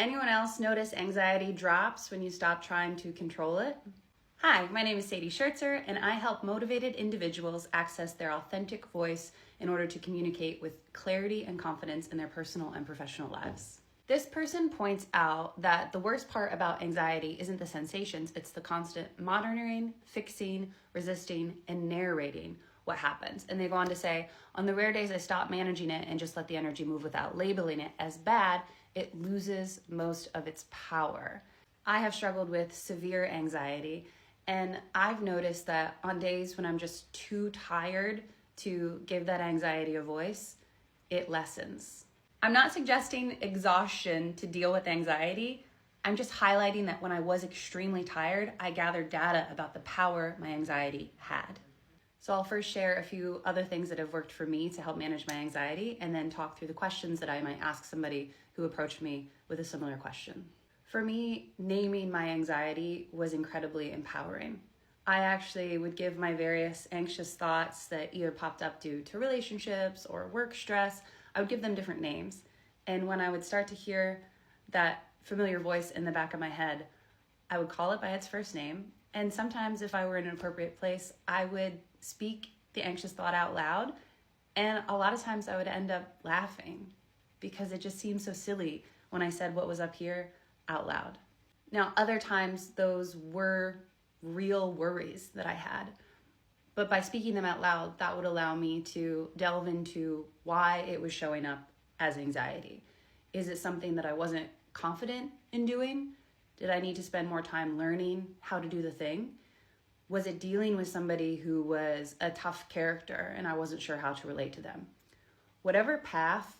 Anyone else notice anxiety drops when you stop trying to control it? Hi, my name is Sadie Schertzer, and I help motivated individuals access their authentic voice in order to communicate with clarity and confidence in their personal and professional lives. This person points out that the worst part about anxiety isn't the sensations, it's the constant monitoring, fixing, resisting, and narrating what happens. And they go on to say, on the rare days I stop managing it and just let the energy move without labeling it as bad, it loses most of its power. I have struggled with severe anxiety, and I've noticed that on days when I'm just too tired to give that anxiety a voice, it lessens. I'm not suggesting exhaustion to deal with anxiety. I'm just highlighting that when I was extremely tired, I gathered data about the power my anxiety had. So I'll first share a few other things that have worked for me to help manage my anxiety, and then talk through the questions that I might ask somebody who approached me with a similar question. For me, naming my anxiety was incredibly empowering. I actually would give my various anxious thoughts that either popped up due to relationships or work stress, I would give them different names. And when I would start to hear that familiar voice in the back of my head, I would call it by its first name. And sometimes if I were in an appropriate place, I would speak the anxious thought out loud. And a lot of times I would end up laughing because it just seemed so silly when I said what was up here out loud. Now, other times those were real worries that I had, but by speaking them out loud, that would allow me to delve into why it was showing up as anxiety. Is it something that I wasn't confident in doing? Did I need to spend more time learning how to do the thing? Was it dealing with somebody who was a tough character and I wasn't sure how to relate to them? Whatever path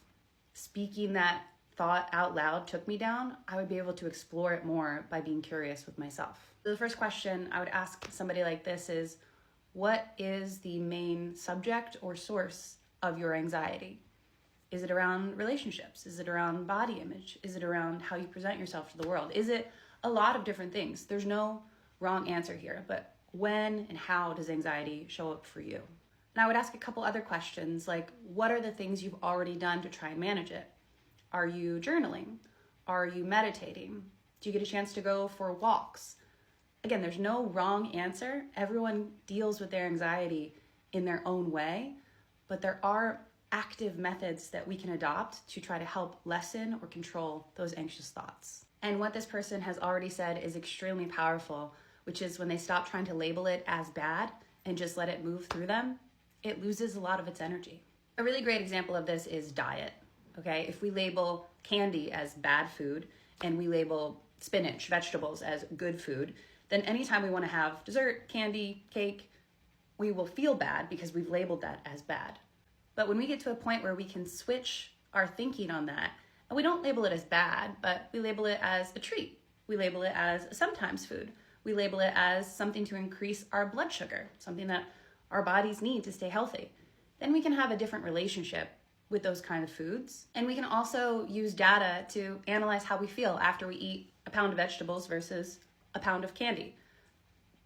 speaking that thought out loud took me down, I would be able to explore it more by being curious with myself. So the first question I would ask somebody like this is, what is the main subject or source of your anxiety? Is it around relationships? Is it around body image? Is it around how you present yourself to the world? Is it a lot of different things? There's no wrong answer here, but when and how does anxiety show up for you? And I would ask a couple other questions like, what are the things you've already done to try and manage it? Are you journaling? Are you meditating? Do you get a chance to go for walks? Again, there's no wrong answer. Everyone deals with their anxiety in their own way, but there are active methods that we can adopt to try to help lessen or control those anxious thoughts. And what this person has already said is extremely powerful, which is when they stop trying to label it as bad and just let it move through them, it loses a lot of its energy. A really great example of this is diet. Okay, if we label candy as bad food and we label spinach, vegetables as good food, then anytime we want to have dessert, candy, cake, we will feel bad because we've labeled that as bad. But when we get to a point where we can switch our thinking on that, and we don't label it as bad, but we label it as a treat. We label it as a sometimes food. We label it as something to increase our blood sugar, something that our bodies need to stay healthy. Then we can have a different relationship with those kind of foods. And we can also use data to analyze how we feel after we eat a pound of vegetables versus a pound of candy.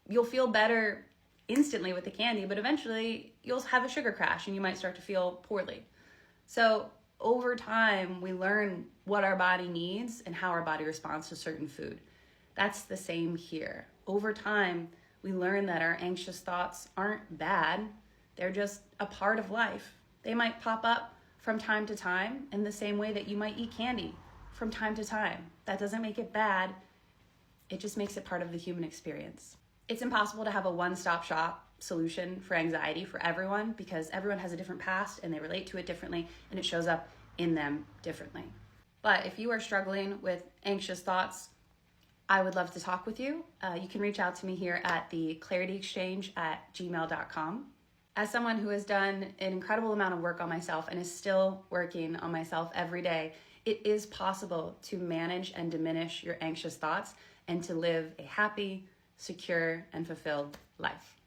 You'll feel better instantly with the candy, but eventually you'll have a sugar crash and you might start to feel poorly. So over time, we learn what our body needs and how our body responds to certain food. That's the same here. Over time, we learn that our anxious thoughts aren't bad. They're just a part of life. They might pop up from time to time in the same way that you might eat candy from time to time. That doesn't make it bad. It just makes it part of the human experience. It's impossible to have a one-stop shop solution for anxiety for everyone because everyone has a different past and they relate to it differently and it shows up in them differently. But if you are struggling with anxious thoughts, I would love to talk with you. You can reach out to me here at the clarityexchange@gmail.com. As someone who has done an incredible amount of work on myself and is still working on myself every day, it is possible to manage and diminish your anxious thoughts and to live a happy, secure, and fulfilled life.